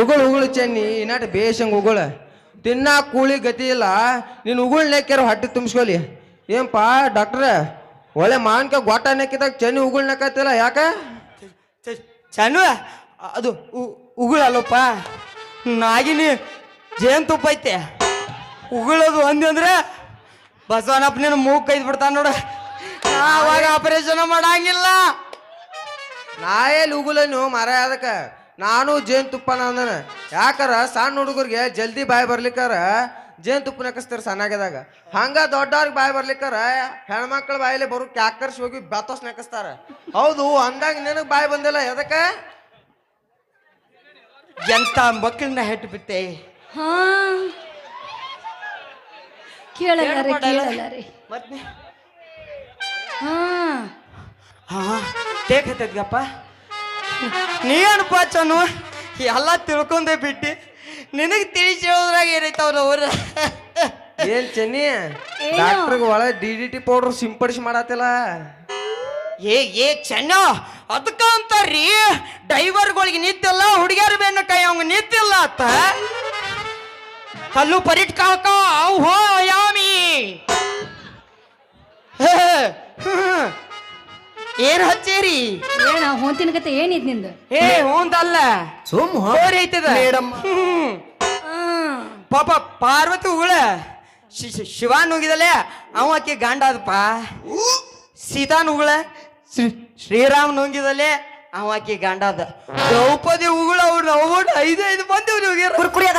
ಉಗುಳು ಚೆನ್ನಿ ಇನ್ನಾಟ ಬೇಷಂಗ್ ಉಗುಳ ತಿನ್ನಾ ಕೂಳಿ ಗತಿ ಇಲ್ಲ ನೀನು ಉಗುಳ್ ನೆಕ್ಕ್ಯಾರ ಹೊಟ್ಟೆ ತುಂಬಿಸ್ಕೊಲಿ ಏನಪ್ಪ ಡಾಕ್ಟ್ರ ಒಳ್ಳೆ ಮಾನ್ಕ ಗೊಟ್ಟ ನೆಕ್ಕಿದಾಗ ಚೆನ್ನಿ ಉಗುಳ್ ನೆಕ್ಕತ್ತಿಲ್ಲ ಯಾಕ ಚನ್ನು ಅದು ಉಗುಳಲ್ಲಪ್ಪ ನಾಗಿನಿ ಜೇನುತುಪ್ಪ ಐತೆ ಉಗುಳೋದು ಅಂದ್ರೆ ಬಸವನಪ್ಪನ ಮೂಗ್ ಕೈದ್ ಬಿಡ್ತಾನ ನೋಡ ಅವಾಗ ಆಪರೇಷನ್ ಮಾಡಂಗಿಲ್ಲ ನಾ ಎಲ್ಲಿ ಉಗುಳನು ಮರ ಅದಕ್ಕ ನಾನು ಜೇನುತುಪ್ಪನ ಅಂದನ ಯಾಕಾರ ಸಣ್ಣ ಹುಡುಗರಿಗೆ ಜಲ್ದಿ ಬಾಯಿ ಬರ್ಲಿಕ್ಕಾರ ಜೇನುತುಪ್ಪ ನೆಕ್ಕಸ್ತಾರ ಸಣ್ಣಾಗದಾಗ ಹಂಗ ದೊಡ್ಡವ್ರಿಗೆ ಬಾಯಿ ಬರ್ಲಿಕ್ಕಾರ ಹೆಣ್ಮಕ್ಳ ಬಾಯಿಲೆ ಬರು ಕ್ಯಾಕರ್ಸ್ ಹೋಗಿ ಬೆತ್ತೋಸ್ ನೆಕ್ಕಸ್ತಾರ ಹೌದು ಅಂದಾಗ ನಿನಗ್ ಬಾಯಿ ಬಂದಿಲ್ಲ ಎದಕ್ಕ ಎಂತ ಮಕ್ಕಳನ್ನ ಹೆಟ್ಟು ಬಿಟ್ಟೆ ಹಾ ಕೇಳಲ್ಲ ಮತ್ತೆ ಹಾ ಹಾ ತೇಗಪ್ಪ ನೀನಪ್ಪ ಚನ್ನು ಎಲ್ಲ ತಿಳ್ಕೊಂಡೆ ಬಿಟ್ಟು ನಿನಗೆ ತಿಳಿಸಿ ಹೇಳೋದ್ರಾಗ ಏನೈತವ್ರ ಅವ್ರ ಏನ್ ಚೆನ್ನಿ ಡಾಕ್ಟರ್ಗೆ ಒಳ DDT ಪೌಡರ್ ಸಿಂಪಡಿಸಿ ಮಾಡತ್ತಿಲ್ಲ ಏ ಚೆನ್ನ ಅದಕ್ಕ ಅಂತಾರ್ರಿ ಡ್ರೈವರ್ಗಳಿಗೆ ನಿಂತಿಲ್ಲ ಹುಡುಗಿಯರ ಬೆನ್ನ ಕೈ ಅವಂಗ ನಿಂತಿಲ್ಲ ಅತ್ತ ಕಲ್ಲು ಪರಿಟ್ ಕಾಕ ಹೋ ಯಾಮಿ ಏನ್ ಹಚ್ಚೇರಿ ಏನ ಹೊಂತಿನ ಕತೆ ಏನಿದ್ ನಿಂದ ಏ ಹೋಂದಲ್ಲ ಐತದ ಪಾಪ ಪಾರ್ವತಿ ಉಗುಳ ಶಿವಾನ್ ಹೋಗಿದಲೆ ಅವ ಆಕಿ ಗಂಡ ಅದಪ್ಪ ಸೀತಾನ್ ಉಗುಳ ಶ್ರೀರಾಮ್ ನುಂಗಿದಲೆ ಅವ ಆಕಿ ಗಂಡ ಅದ ದ್ರೌಪದಿ ಉಗುಳ ಅವ್ರು 5 ಮಂದಿ ಹೋಗ್ಯಾರ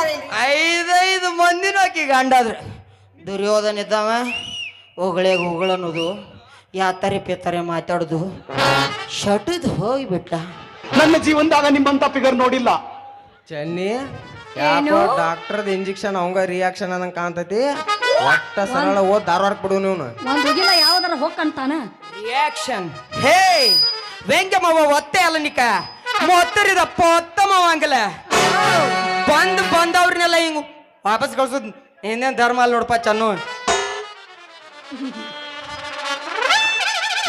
5 ಮಂದಿನೂ ಆಕಿ ಗಂಡ ಆದ್ರ ದುರ್ಯೋಧನ ಇದ್ದಾವ ಉಗುಳೆಗೆ ಉಗುಳ ಅನ್ನೋದು ಯಾತರೆ ಪೇತರೆ ಮಾತಾಡುದು ಶಟದ್ ಹೋಗ್ಬಿಟ್ಟ ನನ್ನ ಜೀವನದಾಗ ನಿಮ್ಮಂತ ಫಿಗರ್ ನೋಡಿಲ್ಲ ಚೆನ್ನಿ ಯಾಕೋ ಡಾಕ್ಟರ್ದ ಇಂಜೆಕ್ಷನ್ ಅವಂಗ ರಿಯಾಕ್ಷನ್ ಅನ್ನಂಗ್ ಕಾಣ್ತೈತಿ ಒಟ್ಟ ಸರಳ ಓದ್ ಧಾರವಾಡ ಬಿಡು ನೀವು ಒಂದ್ ಹುಗಿಲ ಯಾವ್ದಾರ ಹೋಗ್ಕಂತಾನ ರಿಯಾಕ್ಷನ್ ಹೇ ವೆಂಕಮ್ಮವ ಒತ್ತೆ ಅಲ್ಲ ನಿಕ ಮೊತ್ತರಿದ ಪೊತ್ತಮವ ಹಂಗಲ್ಲ ಬಂದವ್ರನ್ನೆಲ್ಲ ಹಿಂಗ ವಾಪಸ್ ಕಳ್ಸೋದ್ ಇನ್ನೇನ್ ಧರ್ಮ ಅಲ್ಲ ನೋಡಪ್ಪ ಚನ್ನು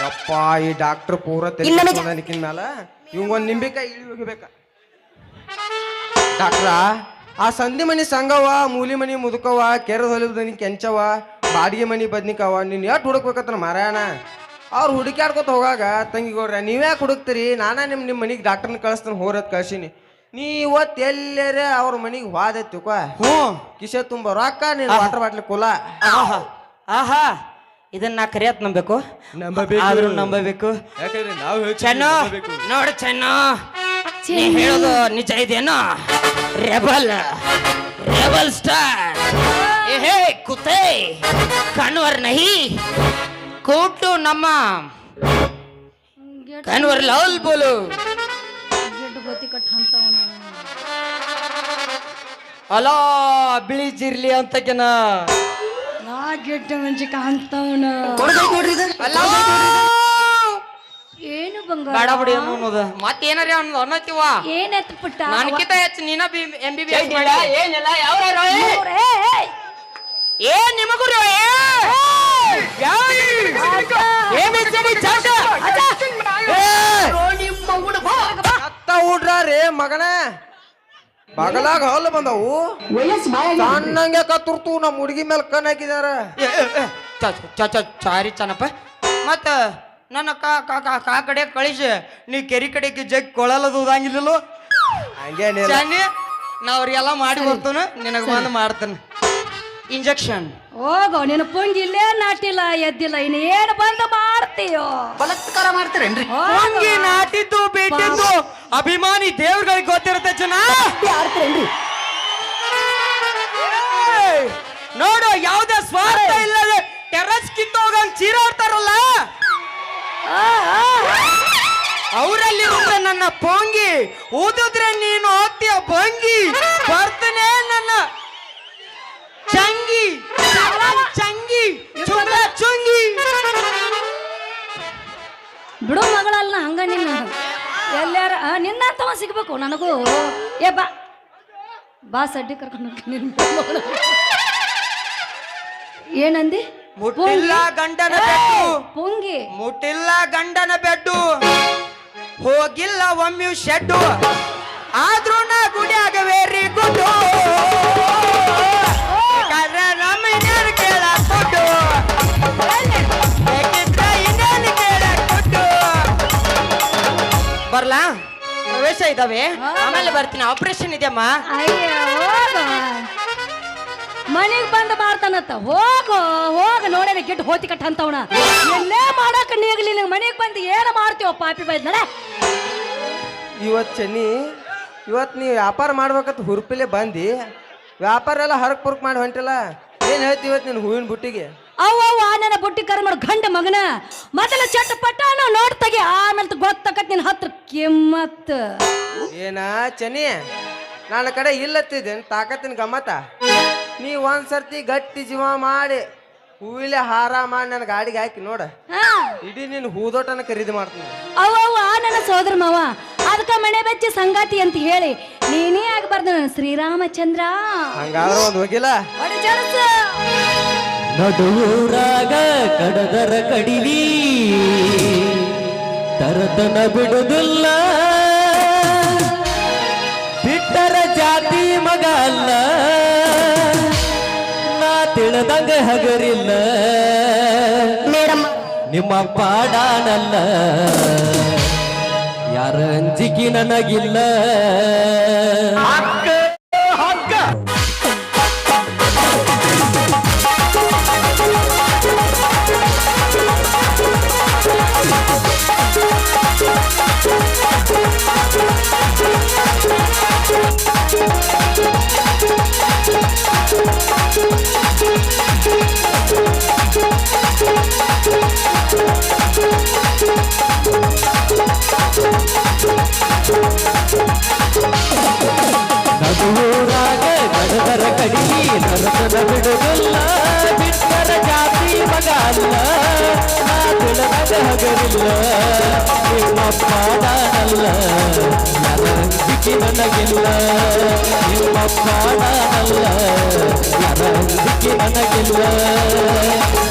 ಯಪ್ಪ ಈ ಡಾಕ್ಟರ್ ಪೂರ ತೆಲಿಕಿನ ಮ್ಯಾಲ ಇವಂಗೊಂದ್ ನಿಂಬಿಕಾಯಿ ಇಳಿ ಹೋಗಿಬೇಕ ಡಾಕ್ಟ್ರ ಆ ಸಂಧಿ ಮನಿ ಸಂಗವ ಮೂಲಿ ಮನಿ ಮುದುಕವ ಕೆರೆ ಹೊಲಿದನಿ ಕೆಂಚವ ಬಾಡಿಗೆ ಮನಿ ಬದ್ನಿಕವ ನೀನ್ ಎಷ್ಟು ಹುಡುಕ್ಬೇಕತ್ತ ಮಾರಾಯಣ ಅವ್ರು ಹುಡುಕ್ಯಾಡ್ಕೊತ ಹೋಗಾಗ ತಂಗಿಗೌಡ್ರ ನೀವ್ಯಾಕೆ ಹುಡುಕ್ತೀರಿ ನಾನಾ ನಿಮ್ಮ ಮನಿಗೆ ಡಾಕ್ಟರ್ನ ಕಳಿಸ್ತಾನೆ ಹೋರತ್ ಕಳ್ಸೀನಿ ನೀ ಇವತ್ತು ಎಲ್ಲರ ಅವ್ರ ಮನಿಗೆ ಹೋದೈತಿಕ ಕಿಶೆ ತುಂಬ ರೊಕ್ಕ ನೀನು ವಾಟರ್ ಬಾಟ್ಲಿ ಕುಲ ಆಹಾ ಇದನ್ನ ನಾ ಕರಿಯತ್ ನಂಬೇಕು ಆದ್ರೂ ನಂಬಬೇಕು ಚೆನ್ನ ನೋಡು ಚೆನ್ನ ನೀ ಹೇಳೋದು ನಿಜ ಇದೇನೋ ರೆಬಲ್ ಸ್ಟಾರ್ ಹೇ ಕುತ್ತೆ ಕನ್ವರ್ ನಹಿ ಕೂಟು ನಮ್ಮ ಕನ್ವರ್ ಲವಲ್ ಬೋಲು ಗೊತ್ತಿ ಕಟ್ ಅಂತವನ ಅಲ ಬಿಳಿ ಜಿರ್ಲಿ ಅಂತಕೆನ ನಾ ಗೆಡ್ಡ ಮಂಜಿಕ ಅಂತವನ ಏನು ಬಂಗಾರ ಬೇಡ ಬಿಡಿ ಅನ್ನೋದು ಮತ್ತೇನಾರ ಅನ್ನೋತಿವ ಏನಾಯ್ತು ಪುಟ್ಟ ನನಗಿಂತ ಹೆಚ್ಚು ನೀನ MBBS ಮಾಡಿ ಏನಿಲ್ಲ ಏ ನಿಮಗೂ ಹುಡ್ರಿ ಮಗನ ಬಗಲಾಗ ಹಲ್ಲು ಬಂದವು ಸಣ್ಣಂಗೆ ಕತ್ತುರ್ತು ನಮ್ಮ ಹುಡುಗಿ ಮೇಲೆ ಕಣ್ ಹಾಕಿದಾರ ಚಾರಿ ಚನಪ್ಪ ಮತ್ತ ನನ್ನ ಕಾ ಕಡೆ ಕಳಿಸಿ ನೀ ಕೆರಿ ಕಡೆಗೆ ಜಗ್ ಕೊಳಲದು ಉದಂಗಿಲ್ಲೋ ಹಂಗೇನಿಲ್ಲ ಚಾನಿ ನಾ ಅವ್ರಿಗೆಲ್ಲ ಮಾಡಿ ಬರ್ತಾನ ನಿನಗೆ ಬಂದು ಮಾಡ್ತಾನೆ ಇಂಜೆಕ್ಷನ್ ಹೋಗೋ ನಿನ್ನ ಪುಂಗಿ ಇಲ್ಲೇ ನಾಟಿಲ್ಲ ಎದ್ದಿಲ್ಲ ಇನ್ನು ಏನು ಬಂದು ಮಾಡ್ತೀಯೋ ಬಲಾತ್ಕಾರ ಮಾಡ್ತೀರೇನ್ರಿ ಪುಂಗಿ ನಾಟಿದ್ದು ಬಿಟ್ಟಿದ್ದು ಅಭಿಮಾನಿ ದೇವ್ರಿಗೆ ಗೊತ್ತಿರುತ್ತೆ ಜನ ನೋಡು ಯಾವುದೇ ಸ್ವಾರ್ಥ ಇಲ್ಲದೆ ಟೆರಸ್ ಕಿತ್ತ ಹೋಗಂಗ್ ಚೀರಾಡ್ತಾರಲ್ಲ ಅವರಲ್ಲಿ ನನ್ನ ಪೊಂಗಿ ಊದಿದ್ರೆ ನೀನು ಹೋಗ್ತೀಯ ಭಂಗಿ ಬರ್ತನೆ ನನ್ನ ಚಂಗಿ ಚಂಗಿ ಚುಂಗಿ ಬಿಡು ಮಗಳಲ್ಲ ಹಂಗ ನಿನ್ನ ಎಲ್ಲಾರ ನಿನ್ನ ತವ ಸಿಗ್ಬೇಕು ನನಗೂ ಏ ಬಾ ಸಡ್ಡಿ ಕರ್ಕೊಂಡು ಏನಂದಿ ಮುಟ್ಟಿಲ್ಲ ಗಂಡನ ಬೆಟ್ಟು ಪುಂಗಿ ಮುಟ್ಟಿಲ್ಲ ಗಂಡನ ಬೆಟ್ಟು ಹೋಗಿಲ್ಲ ಒಮ್ಮೆ ಶೆಡ್ಡು ಆದ್ರೂ ನಾ ಗುಡಿ ಪ್ರವೇಶ ಇದಾವೆ ಆಮೇಲೆ ಬರ್ತೀನಿ ಆಪರೇಷನ್ ಇದೆಯಮ್ಮ ಅಯ್ಯ ಹೋಗ ಮನೆಗ್ ಬಂದ್ ಮಾಡ್ತಾನತ್ತ ಹೋಗು ಹೋಗ ನೋಡೇನ ಗಿಟ್ಟು ಹೋತಿ ಕಟ್ಟ ಅಂತವನ ಎಲ್ಲೇ ಮಾಡಕ್ ನೀಗ್ಲಿ ಮನೆಗ್ ಬಂದು ಏನ ಮಾಡ್ತೀವ ಪಾಪಿ ಬೈದ್ ನಡೆ ಇವತ್ತು ಚೆನ್ನಿ ಇವತ್ತು ನೀವು ವ್ಯಾಪಾರ ಮಾಡ್ಬೇಕಂತ ಹುರುಪಿಲೆ ಬಂದು ವ್ಯಾಪಾರ ಎಲ್ಲ ಹರಕ್ ಪುರ್ಕ್ ಮಾಡಿ ಹೊಂಟಿಲ್ಲ ಏನು ಹೇಳ್ತಿ ಇವತ್ತು ನಿನ್ನ ಹೂವಿನ ಬುಟ್ಟಿಗೆ ಅವ್ವ ನನ್ನ ಬುಟ್ಟಿ ಕರ್ ಮಾಡು ಗಂಡ ಮಗನ ಮೊದಲ ಚಟ್ಟ ಪಟ್ಟ ನೋಡ್ತಾಗೆ ಆಮೇಲೆ ಗೊತ್ತಾಕತ್ ನಿನ್ ಹತ್ರ ಕಿಮ್ಮತ್ ಏನ ಚೆನ್ನಿ ನನ್ನ ಕಡೆ ಇಲ್ಲತ್ತಿದ್ದೇನೆ ತಾಕತ್ತಿನ ಗಮ್ಮತ್ತ ನೀ ಒಂದ್ಸರ್ತಿ ಗಟ್ಟಿ ಜೀವ ಮಾಡಿ ಹೂವಿಲೆ ಹಾರ ಮಾಡಿ ನನ್ನ ಗಾಡಿಗೆ ಹಾಕಿ ನೋಡ ಹಾ ಇಡೀ ನಿನ್ನ ಹೂದೋಟನ ಖರೀದಿ ಮಾಡ್ತೀನಿ ಅವ್ವ ನನ್ನ ಸೋದರ ಮಾವ ಅದಕ್ಕ ಮನೆ ಬೆಚ್ಚಿ ಸಂಗಾತಿ ಅಂತ ಹೇಳಿ ನೀನೇ ಆಗ್ಬಾರ್ದು ನನ್ನ ಶ್ರೀರಾಮಚಂದ್ರ ಹಂಗಾದ್ರೆ ಒಂದು ಹೋಗಿಲ್ಲ ಒಡೆ ಜರಸ. ನಡುವೂರಾಗ ಕಡದರ ಕಡಿಲಿ ತರತನ ಬಿಡುದಿಲ್ಲ ಬಿಟ್ಟರ ಜಾತಿ ಮಗ ಅಲ್ಲ ನಾ ತಿಳಿದಂಗ ಹಗರಿಲ್ಲ ನಿಮ್ಮ ಪಾಡಾನಲ್ಲ ಯಾರ ಅಂಜಿಕೆ ನನಗಿಲ್ಲ ನಡುವೂರಾಗ ಕಡದರ ಕಡಿಲಿ ನರತನ ಬಿಡುವುದಿಲ್ಲ ಬಿಟ್ಟರ ಜಾತಿ ಮಗ ಅಲ್ಲ ನಾ ತಿಳಿದಾಗ ಹಗರಿಲ್ಲ ನಿಮ್ಮ ಪಾಡನಲ್ಲ ಯಾರ ಅಂಜಿಕೆ ನನಗಿಲ್ಲ ನಿಮ್ಮ ಪಾಡನಲ್ಲ ಯಾರ ಅಂಜಿಕೆ ನನಗಿಲ್ಲ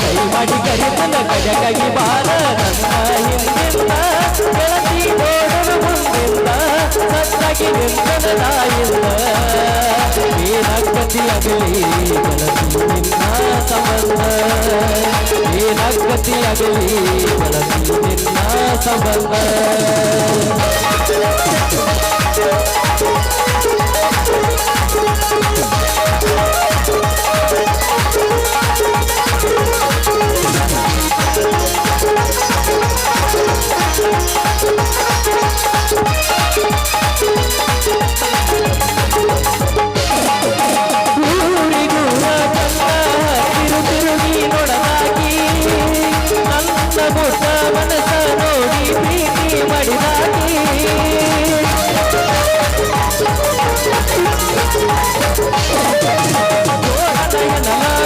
ಕೈ ಮಾಡಿ ಕರಿತನ ಗಜಗಾಗಿ ಬಾರ ನನ್ನ ಹಿಂದಿಲ್ಲ ಗೆಳತಿ ನೋಡಲು ಮುಂದಿಲ್ಲ ಸತ್ತಾಗಿ ನಿಂತನ ನಾಯಿಲ್ಲ ಏನಾಗತಿಯಾಗಲಿ ಗೆಳತಿ ನಿನ್ನ ಸಂಬಂಧ ಏನಾಗತಿಯಾಗಲಿ ಗೆಳತಿ ನಿನ್ನ ಸಂಬಂಧ ತಿರುಗಿ ನೋಡಲಾಗಿ ನನ್ನ ಬುಟ್ಟ ಮನಸ್ಸ ನೋಡಿ ಪ್ರೀತಿ ಮಾಡಿದಾಗಿ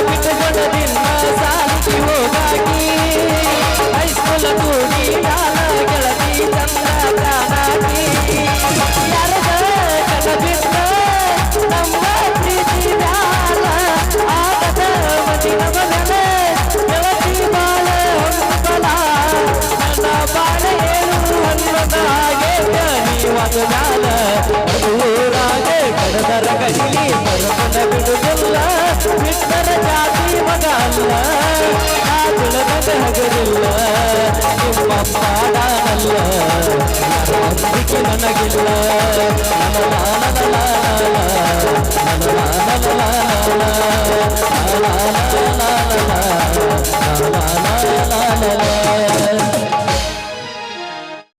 ಬಿಟ್ಟುಕೊಂಡದಿಲ್ಲ ಸಾಲಿಗೆ ಹೋಗಾಗಿ ಹೈಸ್ಕೂಲ ಕೂಡಿ ಯಾರ ಗೆಳತಿ ಚಂದ ಕಾಣಾಗಿ ಯಾರದ ಕಣ ಬಿಟ್ಟ ನಮ್ಮ ಪ್ರೀತಿ ಮ್ಯಾಲ ಆಗದ ಮದಿನ ಮಗನ ಗೆಳತಿ ಬಾಳ ಹೊಂದಲ ನನ್ನ ಬಾಳ ಏನು ಅನ್ನದ ಆಗೇತ ನೀವದು ಮ್ಯಾಲ ಊರಾಗ ಕಡದರ ಕಡಿಲಿ ಬರಬನ ಬಿಡುವುದಿಲ್ಲ ಬಿಟ್ಟರ ಜಾತಿ ಮಗ ಅಲ್ಲ ನಾ ತಿಳಿದಾಗ ಹಗರಿಲ್ಲ ನಿಮ್ಮ ಪಾಡನಲ್ಲ ಯಾರ ಅಂಜಿಕೆ ನನಗಿಲ್ಲ